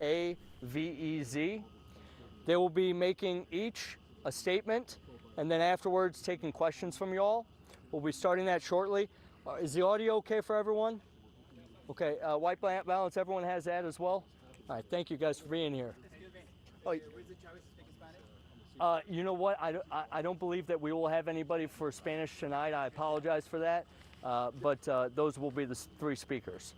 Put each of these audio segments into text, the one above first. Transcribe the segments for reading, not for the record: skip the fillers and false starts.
AVEZ. They will be making each a statement, and then afterwards taking questions from you all. We'll be starting that shortly. Is the audio okay for everyone? Okay, white balance, everyone has that as well? All right, thank you guys for being here. Oh, you know what? I don't believe that we will have anybody for Spanish tonight. I apologize for that, but those will be the three speakers.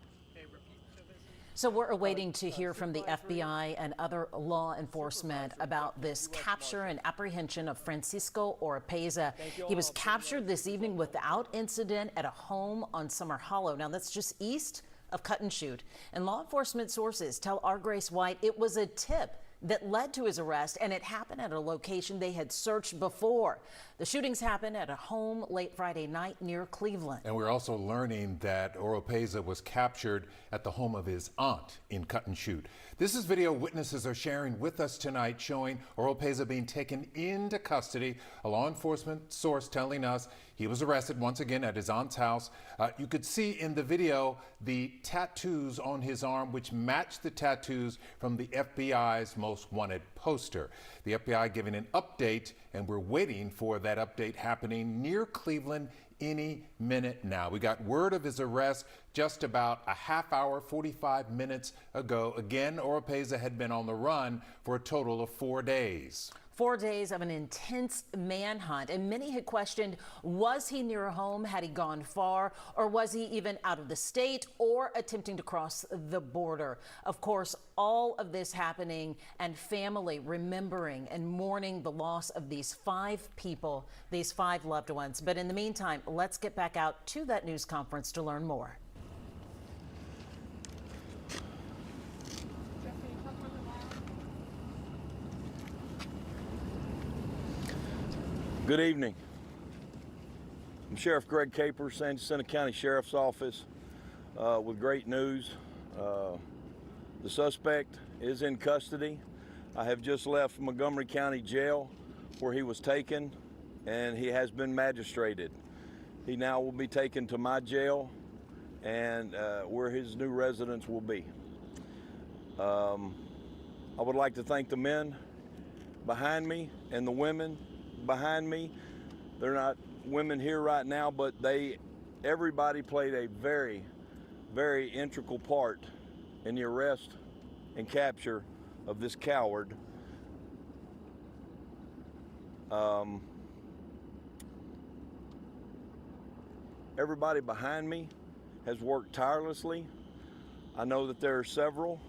So we're awaiting to hear from the FBI and other law enforcement about this capture and apprehension of Francisco Oropeza. He was captured this evening without incident at a home on Summer Hollow. Now that's just east of Cut and Shoot. And law enforcement sources tell our Grace White it was a tip that led to his arrest, and it happened at a location they had searched before. The shootings happened at a home late Friday night near Cleveland. And we're also learning that Oropeza was captured at the home of his aunt in Cut and Shoot. This is video witnesses are sharing with us tonight showing Oropeza being taken into custody. A law enforcement source telling us he was arrested once again at his aunt's house. You could see in the video the tattoos on his arm, which match the tattoos from the FBI's most wanted poster. The FBI giving an update, and we're waiting for that update happening near Cleveland any minute now. We got word of his arrest just about a half hour, 45 minutes ago. Again, Oropeza had been on the run for a total of 4 days. 4 days of an intense manhunt, and many had questioned, was he near home? Had he gone far? Or was he even out of the state or attempting to cross the border? Of course, all of this happening and family remembering and mourning the loss of these 5 people, these 5 loved ones. But in the meantime, let's get back out to that news conference to learn more. Good evening. I'm Sheriff Greg Capers, San Jacinto County Sheriff's Office, with great news. The suspect is in custody. I have just left Montgomery County Jail where he was taken, and he has been magistrated. He now will be taken to my jail and where his new residence will be. I would like to thank the men behind me and the women behind me. They're not women here right now, but everybody played a very, very integral part in the arrest and capture of this coward. Everybody behind me has worked tirelessly. I know that there are several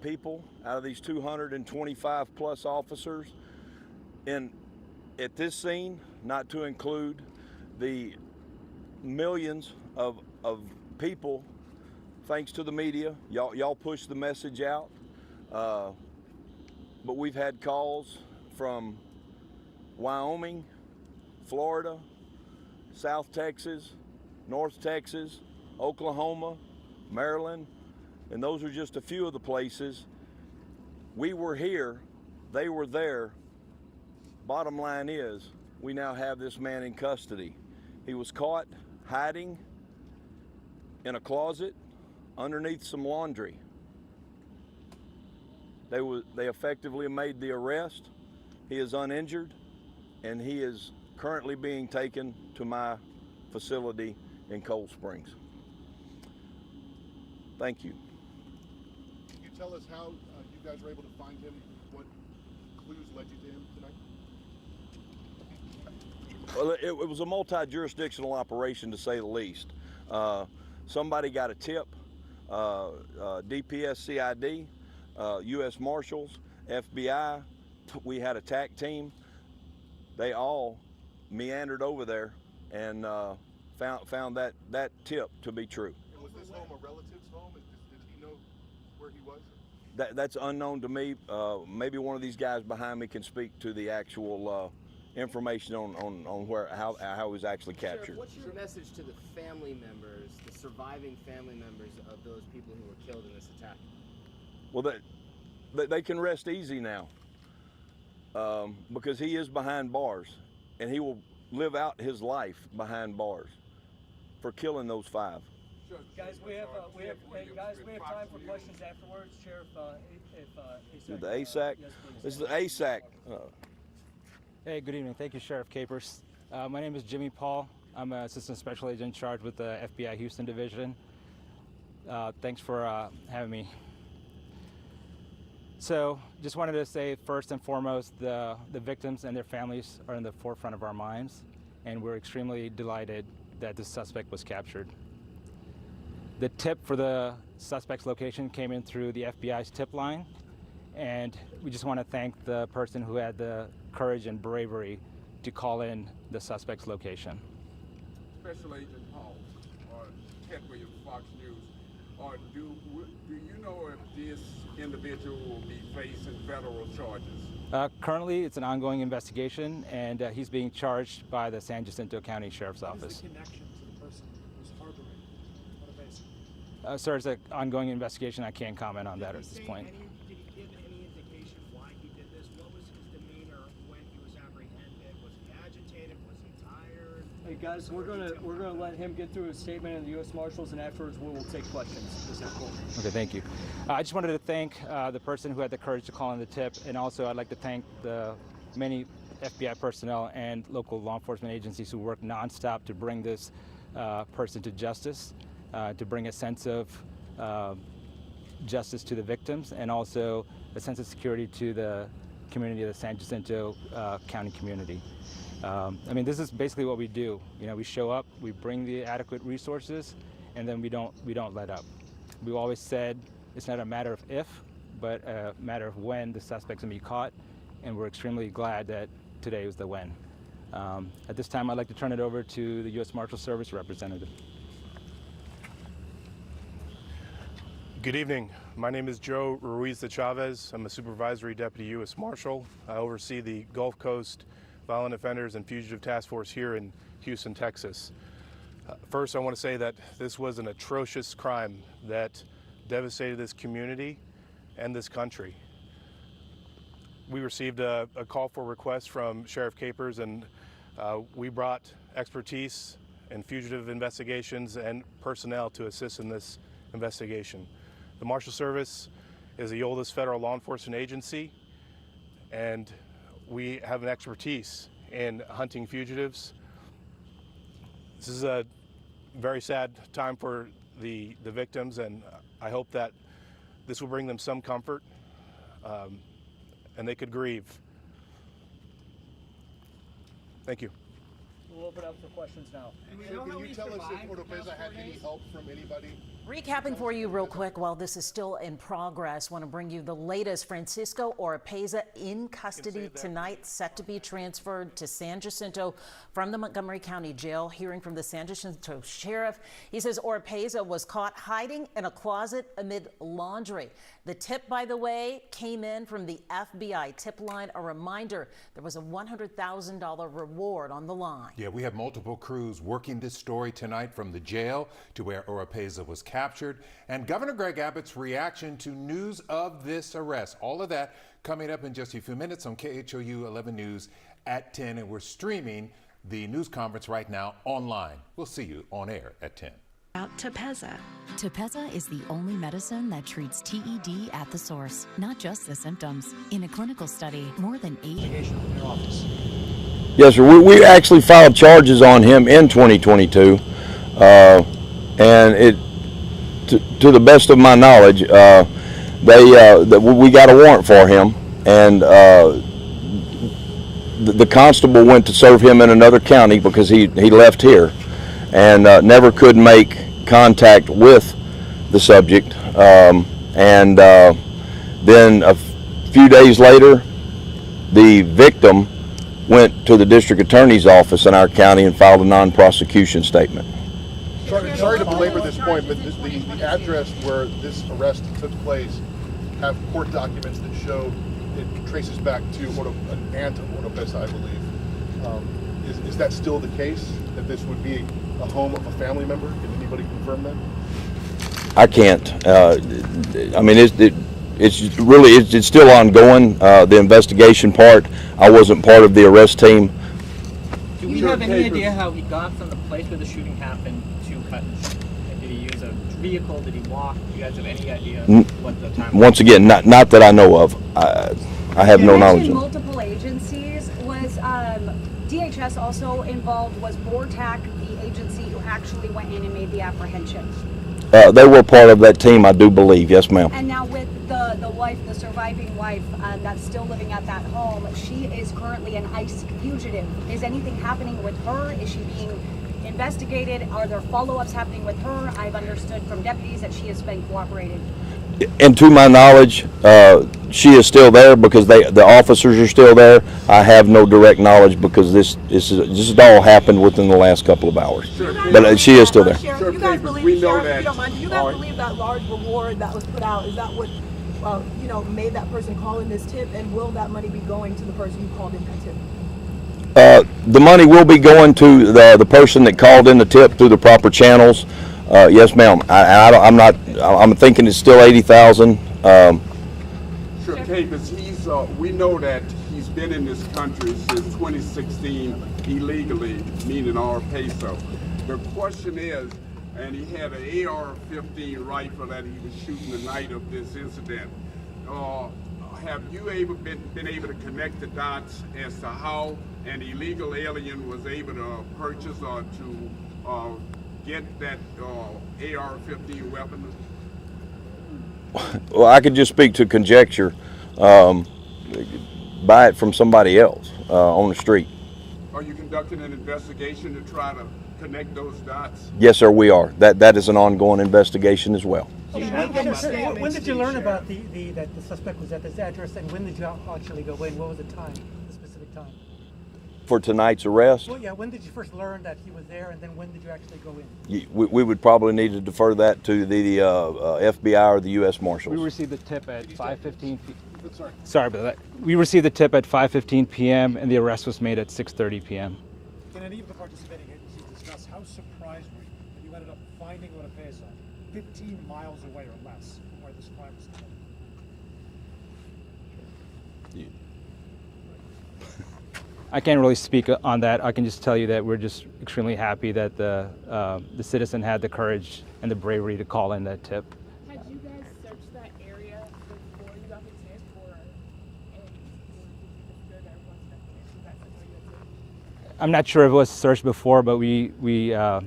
people out of these 225 plus officers at this scene, not to include the millions of people, thanks to the media. Y'all push the message out. But we've had calls from Wyoming, Florida, South Texas, North Texas, Oklahoma, Maryland, and those are just a few of the places. We were here, they were there. Bottom line is, we now have this man in custody. He was caught hiding in a closet underneath some laundry. They effectively made the arrest. He is uninjured, and he is currently being taken to my facility in Cold Springs. Thank you. Can you tell us how you guys were able to find him? What clues led you to him tonight? Well, it was a multi-jurisdictional operation, to say the least. Somebody got a tip, DPS CID, U.S. Marshals, FBI. We had a TAC team. They all meandered over there and found that tip to be true. And was this home a relative's home? Did he know where he was? That's unknown to me. Maybe one of these guys behind me can speak to the actual information on how he was actually captured. Sheriff, what's your message to the family members, the surviving family members of those people who were killed in this attack? Well, they can rest easy now, because he is behind bars, and he will live out his life behind bars for killing those 5. Guys, we have time for questions afterwards. Sheriff, The ASAC. Yes, please. This is the ASAC. Hey, good evening. Thank you, Sheriff Capers. My name is Jimmy Paul. I'm an Assistant Special Agent in charge with the FBI Houston Division. Thanks for having me. So, just wanted to say first and foremost, the victims and their families are in the forefront of our minds, and we're extremely delighted that the suspect was captured. The tip for the suspect's location came in through the FBI's tip line, and we just want to thank the person who had the courage and bravery to call in the suspect's location. Special Agent Paul, or Ted Williams, Fox News, or do you know if this individual will be facing federal charges? Currently, it's an ongoing investigation, and he's being charged by the San Jacinto County Sheriff's Office. What is the connection to the person who's harboring Oropeza? Sir, it's an ongoing investigation. I can't comment on that at this point. Did he give any indication why he did this? What was his demeanor when he was apprehended? Was he agitated? Was he tired? Hey guys, we're gonna let him get through his statement in the U.S. Marshals, and afterwards we will take questions. Is that cool? Okay, thank you. I just wanted to thank the person who had the courage to call in the tip, and also I'd like to thank the many FBI personnel and local law enforcement agencies who work nonstop to bring this person to justice, to bring a sense of justice to the victims, and also a sense of security to the community of the San Jacinto County community. I mean, this is basically what we do. You know, we show up, we bring the adequate resources, and then we don't let up. We've always said it's not a matter of if, but a matter of when the suspect's gonna be caught, and we're extremely glad that today was the when. At this time, I'd like to turn it over to the U.S. Marshal Service representative. Good evening. My name is Joe Ruiz de Chavez. I'm a supervisory deputy U.S. Marshal. I oversee the Gulf Coast Violent Offenders and Fugitive Task Force here in Houston, Texas. First, I want to say that this was an atrocious crime that devastated this community and this country. We received a call for request from Sheriff Capers, and we brought expertise in fugitive investigations and personnel to assist in this investigation. The Marshal Service is the oldest federal law enforcement agency, and we have an expertise in hunting fugitives. This is a very sad time for the victims, and I hope that this will bring them some comfort and they could grieve. Thank you. We'll open up for questions now. Can you tell us if Oropeza had any help from anybody? Recapping for you real quick while this is still in progress, want to bring you the latest. Francisco Oropeza in custody tonight, set to be transferred to San Jacinto from the Montgomery County Jail. Hearing from the San Jacinto Sheriff, he says Oropeza was caught hiding in a closet amid laundry. The tip, by the way, came in from the FBI tip line. A reminder, there was a $100,000 reward on the line. Yeah, we have multiple crews working this story tonight, from the jail to where Oropeza was captured, and Governor Greg Abbott's reaction to news of this arrest. All of that coming up in just a few minutes on KHOU 11 News at 10, and we're streaming the news conference right now online. We'll see you on air at 10. About Oropeza. Oropeza is the only medicine that treats TED at the source, not just the symptoms. In a clinical study, more than 8 In your office. Yes, sir. We actually filed charges on him in 2022, and it, to the best of my knowledge, we got a warrant for him, and the constable went to serve him in another county because he left here, and never could make contact with the subject, and then a few days later, the victim went to the district attorney's office in our county and filed a non-prosecution statement. Sorry to belabor this point, but the address where this arrest took place have court documents that show it traces back to an aunt of Oropeza, I believe. Is that still the case, that this would be a home of a family member? Can anybody confirm that? I can't. I mean, it's still ongoing, the investigation part. I wasn't part of the arrest team. Do we have any idea how he got from the place where the shooting happened to Cutton? Did he use a vehicle? Did he walk? Do you guys have any idea what the time? Once again, not that I know of. I have no knowledge of. Multiple agencies. Was DHS also involved? Was BORTAC the agency who actually went in and made the apprehension? They were part of that team, I do believe. Yes, ma'am. And now with the wife, the surviving wife that's still living at that home, she is currently an ICE fugitive. Is anything happening with her? Is she being investigated? Are there follow-ups happening with her? I've understood from deputies that she has been cooperating. And to my knowledge, she is still there because the officers are still there. I have no direct knowledge because this all happened within the last couple of hours. But she is still there. Sheriff, you guys believe, Sheriff, if you don't mind, do you guys believe that large reward that was put out, is that what made that person call in this tip, and will that money be going to the person who called in that tip? The money will be going to the person that called in the tip through the proper channels. Yes, ma'am. I'm thinking it's still 80,000. Sure, Capers, we know that he's been in this country since 2016 illegally, meaning Oropeza. The question is, and he had an AR-15 rifle that he was shooting the night of this incident. Have you been able to connect the dots as to how an illegal alien was able to purchase or to get that AR-15 weapon? Well, I could just speak to conjecture. Buy it from somebody else on the street. Are you conducting an investigation to try to connect those dots? Yes, sir, we are. That is an ongoing investigation as well. When did you learn about that the suspect was at this address, and when did you actually go in? What was the time, the specific time? For tonight's arrest? Well, yeah, when did you first learn that he was there, and then when did you actually go in? We would probably need to defer that to the FBI or the U.S. Marshals. We received the tip at 5:15 p.m. Sorry about that. We received the tip at 5:15 p.m. and the arrest was made at 6:30 p.m. Can any of the participating agencies discuss how surprised were you that you ended up finding Oropeza 15 miles away or less from where this crime was committed? I can't really speak on that. I can just tell you that we're just extremely happy that the citizen had the courage and the bravery to call in that tip. Had you guys searched that area before you got the tip, or I'm not sure if it was searched before, but we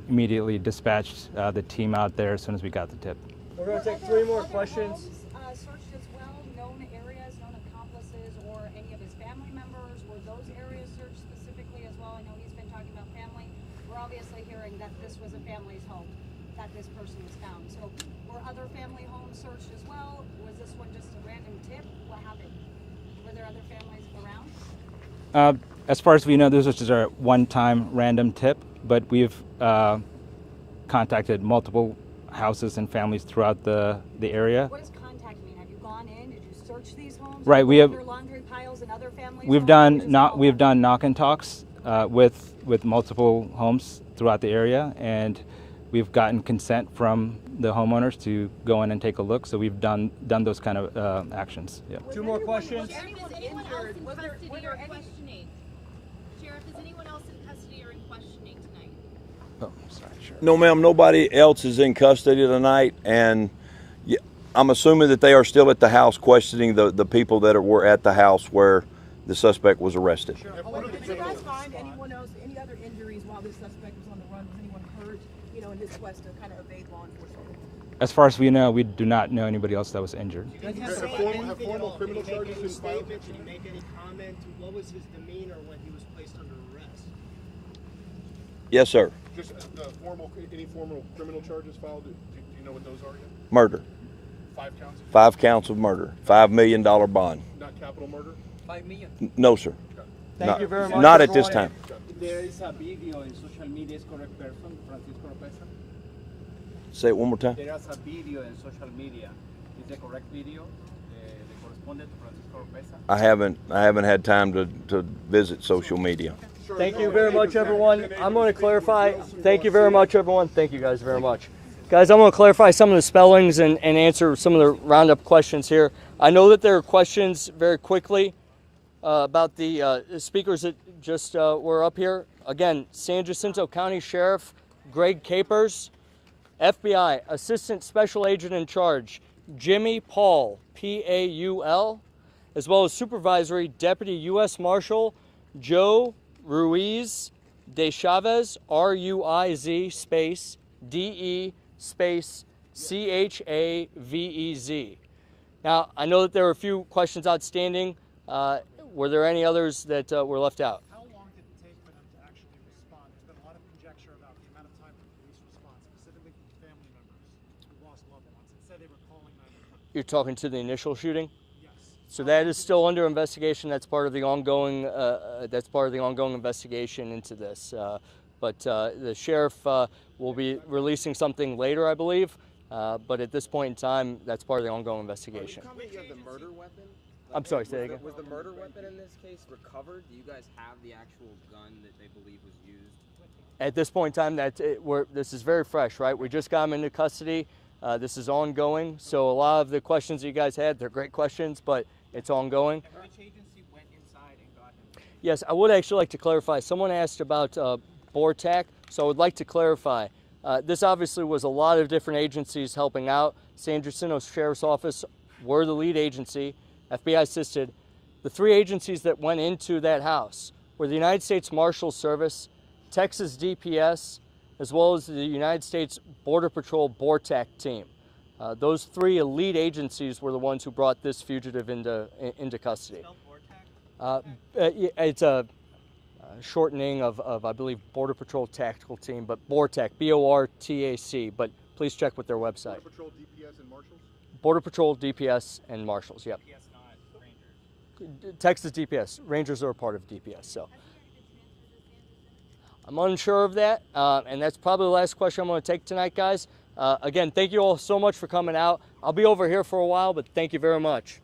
immediately dispatched the team out there as soon as we got the tip. We're going to take 3 more questions. Searched as well, known areas, known accomplices, or any of his family members? Were those areas searched specifically as well? I know he's been talking about family. We're obviously hearing that this was a family's home that this person was found. So were other family homes searched as well? Was this one just a random tip? What happened? Were there other families around? As far as we know, this was just a one-time random tip, but we've contacted multiple houses and families throughout the area. What does contact mean? Have you gone in? Did you search these homes? Right, we have. Laundry piles in other families. We've done knock and talks with multiple homes throughout the area, and we've gotten consent from the homeowners to go in and take a look. So we've done those kind of actions. Yeah. 2 more questions. Is anyone else in custody or questioning? Sheriff, is anyone else in custody or in questioning tonight? Oh, sorry, Sheriff. No, ma'am. Nobody else is in custody tonight, and I'm assuming that they are still at the house questioning the people that were at the house where the suspect was arrested. Did you guys find anyone else, any other injuries while this suspect was on the run? Was anyone hurt, in his quest to kind of evade law enforcement? As far as we know, we do not know anybody else that was injured. Have formal criminal charges been filed? Did he make any comment? What was his demeanor when he was placed under arrest? Yes, sir. Just any formal criminal charges filed? Do you know what those are yet? Murder. 5 counts? 5 counts of murder. $5 million bond. Not capital murder? 5 million. No, sir. Thank you very much. Not at this time. There is a video in social media. Is correct person, Francisco Oropeza? Say it one more time. There is a video in social media. Is the correct video? The correspondent to Francisco Oropeza? I haven't had time to visit social media. Thank you very much, everyone. I'm going to clarify. Thank you very much, everyone. Thank you guys very much. Guys, I'm going to clarify some of the spellings and answer some of the roundup questions here. I know that there are questions very quickly about the speakers that just were up here. Again, San Jacinto County Sheriff Greg Capers FBI Assistant Special Agent in Charge Jimmy Paul, Paul, as well as Supervisory Deputy U.S. Marshal Joe Ruiz de Chavez, Ruiz space DE space CHAVEZ. Now, I know that there were a few questions outstanding. Were there any others that were left out? How long did it take for them to actually respond? There's been a lot of conjecture about the amount of time for police response, specifically from family members who lost loved ones and said they were calling 911. You're talking to the initial shooting? Yes. So that is still under investigation. That's part of the ongoing. Investigation into this. But the sheriff will be releasing something later, I believe. But at this point in time, that's part of the ongoing investigation. Are you confident you have the murder weapon? I'm sorry, say that again. Was the murder weapon in this case recovered? Do you guys have the actual gun that they believe was used? At this point in time, this is very fresh, right? We just got him into custody. This is ongoing. So a lot of the questions that you guys had, they're great questions, but it's ongoing. And which agency went inside and got him? Yes, I would actually like to clarify. Someone asked about BORTAC, so I would like to clarify. This obviously was a lot of different agencies helping out. San Jacinto Sheriff's Office were the lead agency. FBI assisted. The three agencies that went into that house were the United States Marshals Service, Texas DPS, as well as the United States Border Patrol BORTAC team. Those three elite agencies were the ones who brought this fugitive into custody. It's a shortening of, I believe, Border Patrol Tactical Team, but BORTAC, BORTAC, but please check with their website. Border Patrol, DPS, and Marshals? Border Patrol, DPS, and Marshals, yep. DPS, not Rangers. Texas DPS. Rangers are a part of DPS, so. I'm unsure of that, and that's probably the last question I'm going to take tonight, guys. Again, thank you all so much for coming out. I'll be over here for a while, but thank you very much.